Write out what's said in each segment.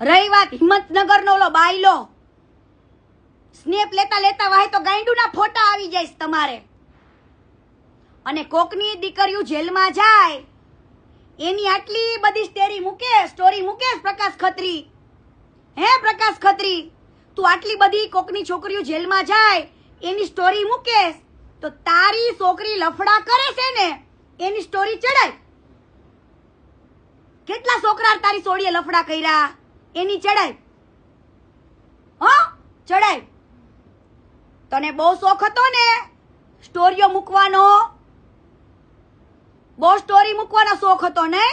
રહી વાત હિંમતનગરનો ઓલો બાયલો, સ્નેપ લેતા લેતા વાહે તો ગાંડુના ફોટા આવી જાય તમારે. અને કોકની દીકરીઓ જેલમાં જાય એની આટલી બધી સ્ટોરી મૂકે પ્રકાશ ખત્રી. હે પ્રકાશ ખત્રી, તું આટલી બધી કોકની છોકરીઓ જેલમાં જાય એની સ્ટોરી મૂકેશ તો તારી છોકરી લફડા કરે છે ને એની સ્ટોરી ચડાય. કેટલા છોકરા તારી સોડીએ લફડા કર્યા એની ચડાય. હા ચડાય. તને બહુ શોખ હતો ને સ્ટોરીઓ મૂકવાનો, બહુ સ્ટોરી મૂકવાનો શોખ હતો ને,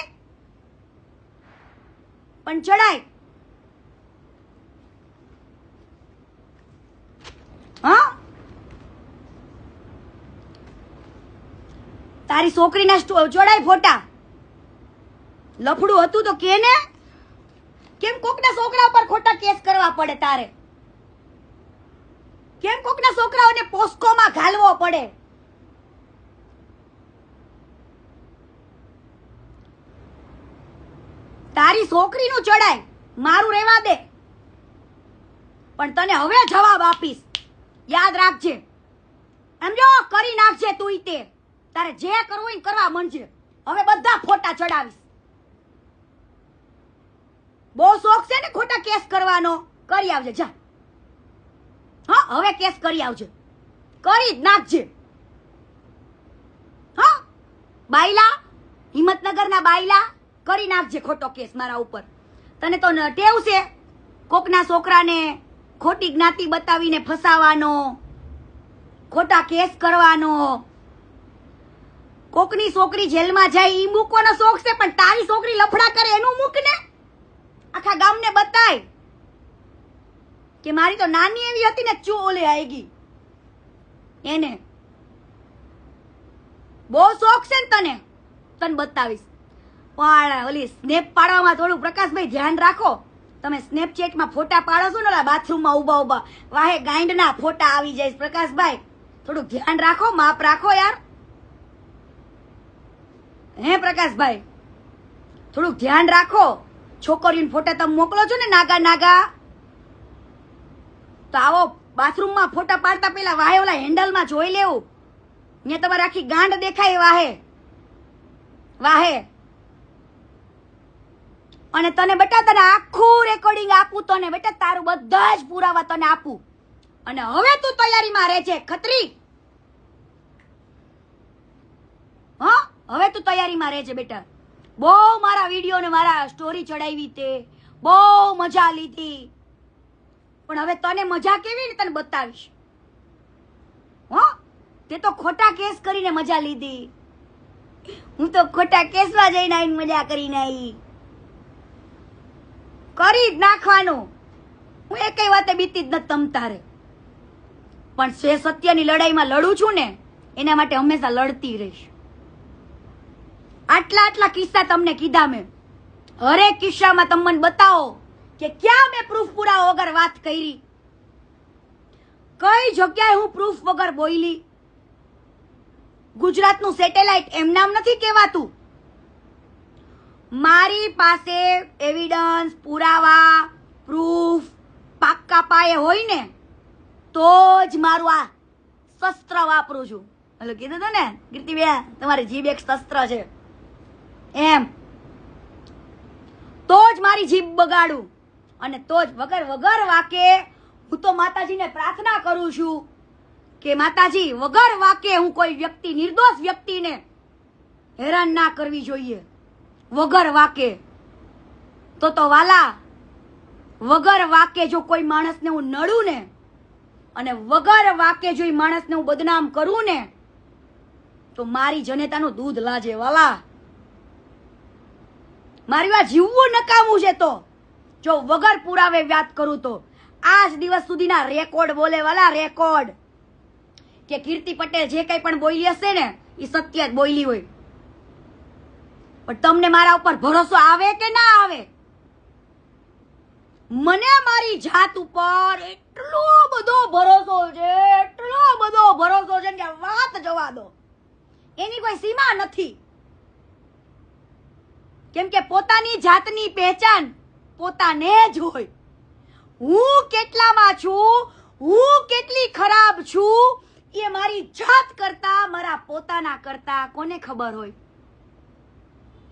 પણ ચડાય. હા તારી છોકરીના ચડાય ફોટા. લફડું હતું તો કે ને, કેમ કોકના છોકરા ઉપર ખોટા કેસ કરવા પડે તારે? કેમ કોકના છોકરાઓને પોસ્કોમાં ઘાલવો પડે? તારી છોકરીનું ચડાય, મારું રહેવા દે. પણ તને હવે જવાબ આપીશ, યાદ રાખજે. સમજો, કરી નાખજે તું તે. તારે જે કરવું એ કરવા માંડજે. હવે બધા ફોટા ચડાવીશ. બહુ શોખ છે ને ખોટા કેસ કરવાનો, કરી આવજે જા. હા હવે કેસ કરી આવજે, કરી જ નાખજે. હા બાયલા, હિંમતનગરના બાયલા, કરી નાખજે ખોટો કેસ મારા ઉપર. તને તો ટેવ છે કોકના છોકરાને ખોટી જ્ઞાતિ બતાવીને ફસાવાનો, ખોટા કેસ કરવાનો. કોકની છોકરી જેલમાં જાય ઈ મૂકવાનો શોખ છે, પણ તારી છોકરી લફડા કરે એનું મૂક ને. આખા ગામને બતાય કે મારી તો નાની એવી હતી ને ચોલે આવી ગઈ. એને બહુ શોખ છે ને તને, તને બતાવીશ. પણ ઓલી સ્નેપ પાડવામાં થોડું પ્રકાશભાઈ ધ્યાન રાખો. તમે સ્નેપચેટમાં ફોટા પાડો છો ને ઓલા બાથરૂમમાં ઉભા ઉભા, વાહે ગાંડના ફોટા આવી જાય. પ્રકાશભાઈ થોડું ધ્યાન રાખો, માપ રાખો યાર. હે પ્રકાશભાઈ થોડુંક ધ્યાન રાખો. છોકરીઓને ફોટા તમે મોકલો છો ને નાગા નાગા, તો આવો બાથરૂમમાં ફોટા પાડતા પેલા વાહે ઓલા હેન્ડલમાં જોઈ લેવું. ને તમારે આખી ગાંડ દેખાય વાહે વાહે. અને તને બેટા તને આખું રેકોર્ડિંગ આપું, તને બેટા તારું બધા જ પુરાવા તને આપું. અને હવે તું તૈયારીમાં રહેજે ખત્રી. હા હવે તું તૈયારીમાં રહેજે બેટા. બહુ મારા વિડીયો ને મારા સ્ટોરી ચડાવી તે, બહુ મજા લીધી. પણ હવે તને મજા કેવી ને તને બતાવીશ. હા તે તો ખોટા કેસ કરીને મજા લીધી. હું તો ખોટા કેસમાં જઈને આવીને મજા કરીને આવી. કરી જ નાખવાનું. હું એકઈ વાતે બીતી જ નથી તમ તારે. પણ સત્યની લડાઈમાં લડું છું ને એના માટે હંમેશા લડતી રહીશ. આટલા કિસ્સા તમને કીધા મેં. હરેક કિસ્સામાં તમે મને બતાવો કે ક્યાં મેં પ્રૂફ પુરાવા વગર વાત કરી, કઈ જગ્યાએ હું પ્રૂફ વગર બોલી. ગુજરાતનું સેટેલાઇટ એમ નામ નથી કહેવાતું. મારી પાસે એવિડન્સ, પુરાવા, પ્રૂફ પાક્કા પાયે હોય ને તો જ મારું આ શસ્ત્ર વાપરું છું. હલો કીધું હતું ને કીર્તિબેન, તમારી જીભ એક શસ્ત્ર છે એમ. તો જ મારી જીભ બગાડું. અને તો જ વગર વાકે હું તો માતાજીને પ્રાર્થના કરું છું કે માતાજી વગર વાકે હું કોઈ વ્યક્તિ, નિર્દોષ વ્યક્તિને હેરાન ના કરવી જોઈએ. વગર વાકે તો વાલા, વગર વાકે જો કોઈ માણસને હું નડું ને અને વગર વાકે જો માણસને હું બદનામ કરું ને તો મારી જનેતાનું દૂધ લાજે વાલા. મારી વાત જીવવું નકામું છે. તો જો વગર પુરાવે વાત કરું તો આજ દિવસ સુધીના રેકોર્ડ બોલે વાલા, રેકોર્ડ કે કીર્તિ પટેલ જે કઈ પણ બોલી હશે ને એ સત્ય જ બોલી હોય. પણ તમને મારા ઉપર ભરોસો આવે કે ના આવે? મને મારી જાત ઉપર એટલો બધો ભરોસો છે, એટલો બધો ભરોસો છે કે વાત જવા દો, એની કોઈ સીમા નથી. કેમ કે પોતાની જાતની પહેચાન પોતાને જ હોય. હું કેટલામાં છું, હું કેટલી ખરાબ છું, એ મારી જાત કરતા, મારા પોતાના કરતા કોને ખબર હોય?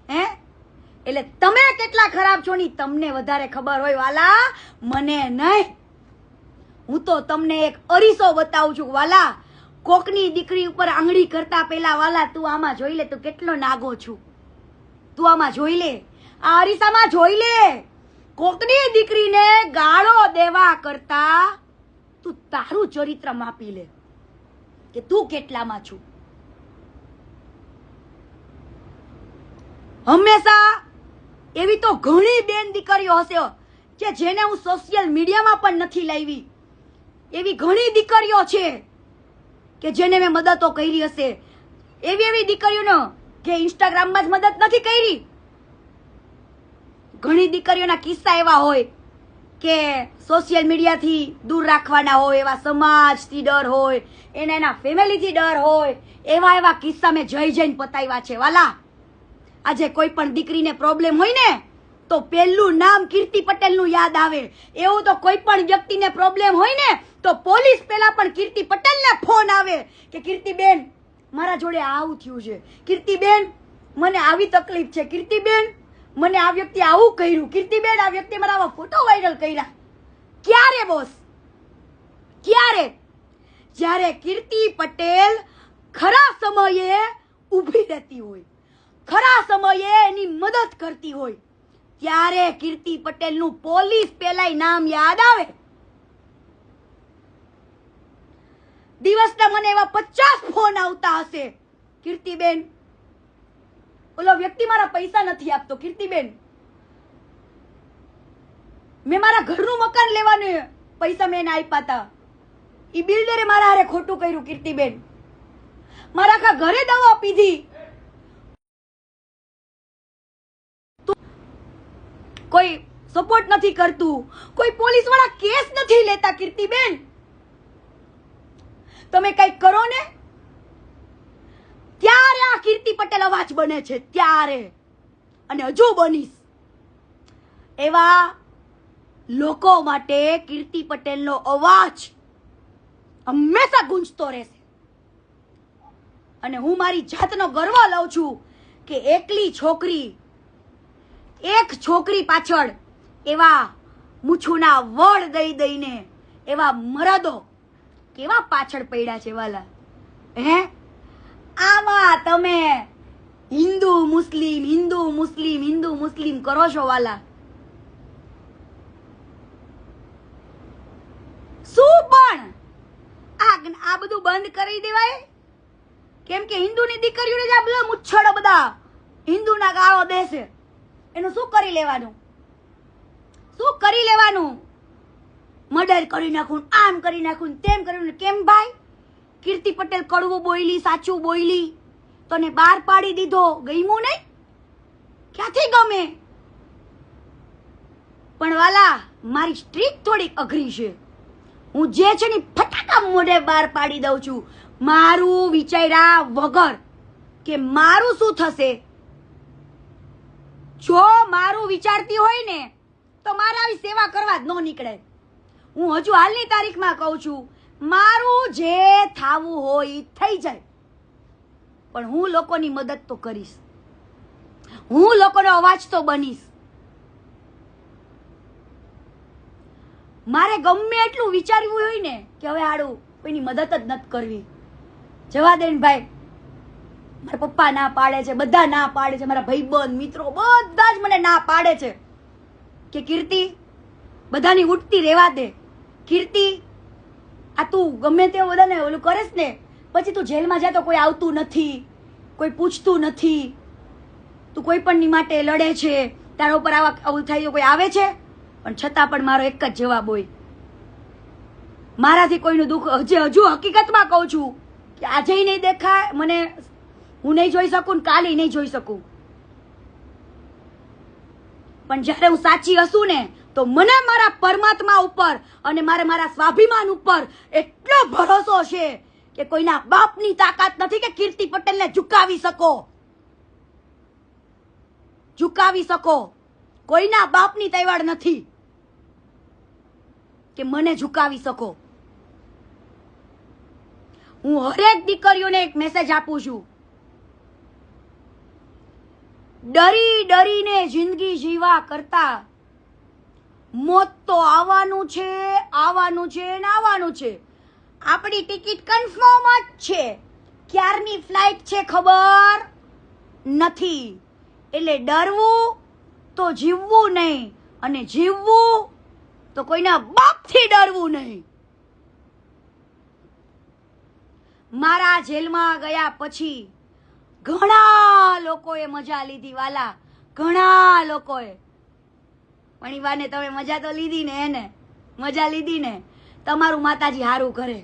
હે? એટલે તમે કેટલા ખરાબ છો ની તમને વધારે ખબર હોય વાલા, મને નહીં. હું તો તમને એક અરીસો બતાવું છું વાલા. કોકની દીકરી ઉપર આંગળી કરતા પેલા વાલા તું આમાં જોઈ લે, તું કેટલો નાગો છું. તું આમાં જોઈ લે, આ અરીસામાં જોઈ લે. કોકની દીકરીને ગાળો દેવા કરતા તું તારું ચરિત્ર માપી લે કે તું કેટલામાં છું. હંમેશા એવી તો ઘણી બેન દીકરીઓ હશે કે જેને હું સોશિયલ મીડિયામાં પણ નથી લાવી. એવી ઘણી દીકરીઓ છે કે જેને મેં મદદો કરી હશે. એવી દીકરીઓનો કે ઇન્સ્ટાગ્રામમાં જ મદદ નથી કરી. ઘણી દીકરીઓના કિસ્સા એવા હોય કે સોશિયલ મીડિયાથી દૂર રાખવાના હોય, એવા સમાજથી ડર હોય, એના ફેમિલીથી ડર હોય, એવા કિસ્સા મેં જઈને પતાવ્યા છે વાલા. આજે કોઈ પણ દીકરીને પ્રોબ્લેમ હોય ને તો પહેલું નામ કીર્તિ પટેલનું યાદ આવે. એવું તો કોઈ પણ વ્યક્તિને પ્રોબ્લેમ હોય ને તો પોલીસ પહેલા પણ કીર્તિ પટેલને ફોન આવે કે કીર્તિબેન મારા જોડે આવું થયું છે, કીર્તિબેન મને આવી તકલીફ છે, કીર્તિબેન મને આ વ્યક્તિ આવું કર્યું, કીર્તિબેન આ વ્યક્તિ મારા આવા ફોટો વાયરલ કર્યા. ક્યારે બોસ? ક્યારે? જ્યારે કીર્તિ પટેલ ખરા સમયે ઊભી રહેતી હોય, ખરા સમયે એની મદદ કરતી હોય, ત્યારે કીર્તિ પટેલનું પોલીસ પહેલા નામ યાદ આવે. દિવસના મને એવા 50 ફોન આવતા હશે, કીર્તિબેન ઓલો વ્યક્તિ મારા પૈસા નથી આપતો, કીર્તિબેન મેં મારા ઘરનું મકાન લેવાને પૈસા મેં આપ્યા હતા, ઈ બિલ્ડરે મારા હારે ખોટું કર્યું, કીર્તિબેન મારા આખા ઘરે દવા પીધી, કોઈ સપોર્ટ નથી કરતું, કોઈ પોલીસ વાળા કેસ નથી લેતા. કીર્તિબેન તમે કઈક કરો ને, ત્યારે આ કીર્તિ પટેલ અવાજ બને છે, ત્યારે અને હજુ બનીશ. એવા લોકો માટે કીર્તિ પટેલનો અવાજ હંમેશા ગુંજતો રહેશે. અને હું મારી જાતનો ગર્વ લઉં છું કે એકલી છોકરી, એક છોકરી પાછળ એવા મૂછુના વળ દઈને એવા મરદો કેવા પાછળ પડ્યા છે વાલા. હે? આમાં તમે હિન્દુ મુસ્લિમ, હિન્દુ મુસ્લિમ, હિન્દુ મુસ્લિમ કરો છો વાલા. શું પણ આ બધું બંધ કરી દેવાય. કેમ કે હિન્દુની દીકરીઓને જ આ બધા મુચ્છડો બધા હિન્દુના ગાળો દેશે. એનું શું કરી લેવાનું? શું કરી લેવાનું? મર્ડર કરી નાખું, આમ કરી નાખું, તેમ કરી. કેમ ભાઈ? કીર્તિ પટેલ કડવું બોયલી, સાચું બોયલી, તને બહાર પાડી દીધો, ગમ્યું નહીં? ક્યાંથી ગમે? પણ વાલા મારી સ્ટ્રીક થોડીક અઘરી છે. હું જે છે ને ફટાકા મોઢે બહાર પાડી દઉં છું, મારું વિચાર્યા વગર કે મારું શું થશે. જો મારું વિચારતી હોય ને તો મારે આવી સેવા કરવા જ ન નીકળે. હું હજુ હાલની તારીખમાં કહું છું, મારું જે થાવું હોય થઈ જાય, પણ હું લોકોની મદદ તો કરીશ, હું લોકોનો અવાજ તો બનીશ. મારે ગમે એટલું વિચારવું હોય ને કે હવે હાડું કોઈની મદદ જ નથી કરવી, જવા દે ને ભાઈ. મારા પપ્પા ના પાડે છે, બધા ના પાડે છે, મારા ભાઈબંધ મિત્રો બધા જ મને ના પાડે છે કે કીર્તિ બધાની ઉઠતી રહેવા દે. કીર્તિ આ તું ગમે તે બધાને ઓલું કરેશ ને પછી તું જેલમાં જા તો કોઈ આવતું નથી, કોઈ પૂછતું નથી, તું કોઈ પણ ની માટે લડે છે, તારા ઉપર આવું થાય તો કોઈ આવે છે. પણ છતાં પણ મારો એક જ જવાબ હોય, મારાથી કોઈનું દુઃખ હજુ હકીકતમાં કહું છું કે આજે નહીં દેખાય મને, હું નહીં જોઈ શકું, કાલે નહીં જોઈ શકું, પણ જ્યારે હું સાચી હશું ને તો મને મારા પરમાત્મા ઉપર અને મારા સ્વાભિમાન ઉપર એટલો ભરોસો છે કે કોઈના બાપની તાકાત નથી કે કીર્તિ પટેલને ઝુકાવી શકો. કોઈના બાપની તૈવાડ નથી કે મને ઝુકાવી શકો. હું હરેક દીકરીઓને એક મેસેજ આપું છું, ડરી ડરીને જિંદગી જીવા કરતા મોત તો આવવાનું છે ને આવવાનું છે. આપણી ટિકિટ કન્ફર્મ જ છે, ક્યારની ફ્લાઇટ છે ખબર નથી. એટલે ડરવું તો જીવવું નહીં, અને જીવવું તો કોઈના બાપથી ડરવું નહીં. મારા જેલમાં ગયા પછી ઘણા લોકોએ મજા લીધી વાલા, ઘણા લોકોએ. મણીબાને તમે મજા તો લીધી ને, એને મજા લીધી ને. તમારું માતાજી હારું કરે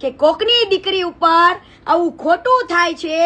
કે કોકની દીકરી ઉપર આવું ખોટું થાય છે